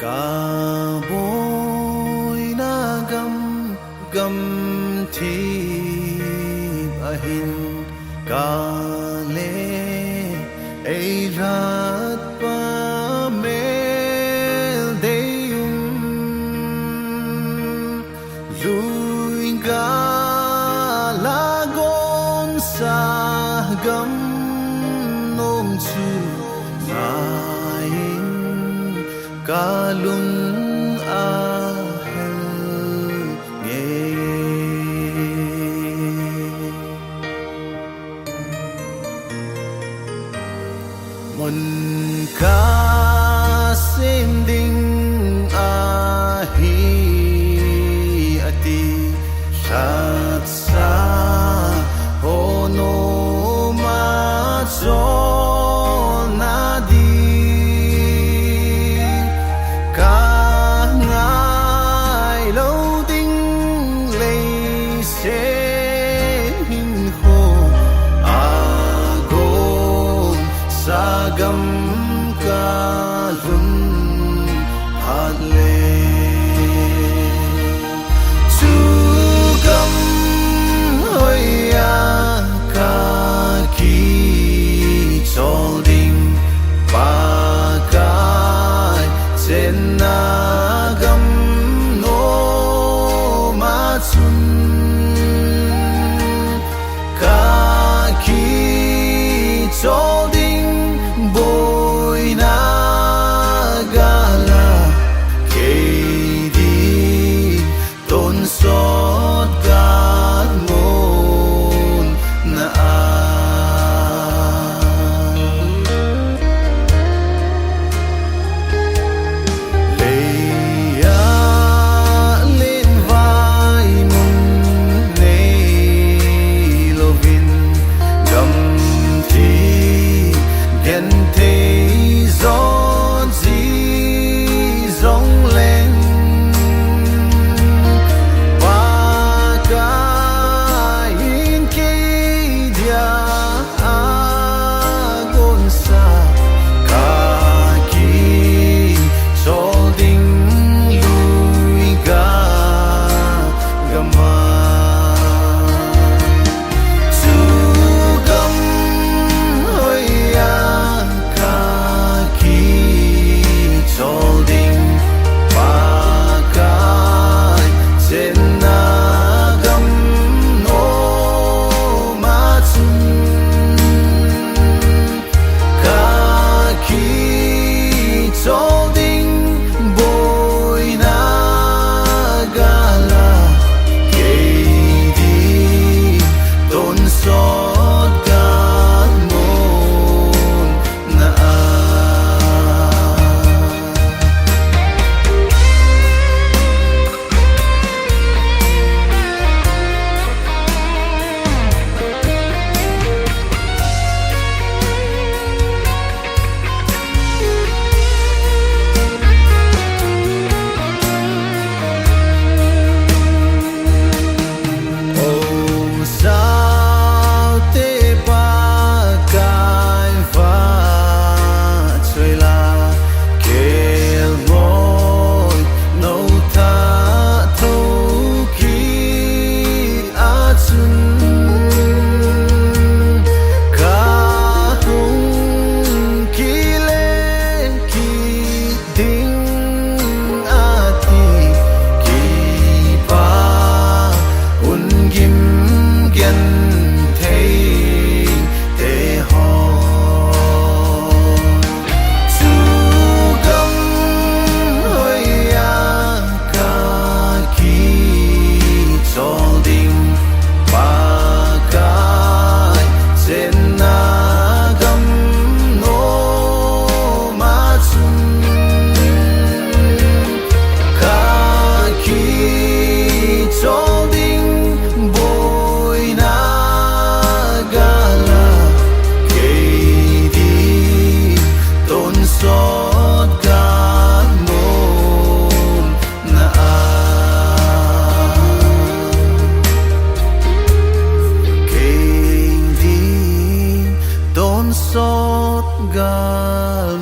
Cả bối na gam gam thi ahin cả lệ ai rat pa mel deyum lui ga lagon sa gam nom chu nain kalung ahel nge mon ka sending ahi ati shat sa hono ma zo na di sagam kalun hadle sugam hoya ka ki cholding pakai senagam no matsun ka ki cholding boy na gala kedi ton sot gat mon na leya len vai mun nei lovin gam thi gen thế gió gì rong lên và cái in kia dia agon sa cả kỳ cho đinh lui ga gama sốt gal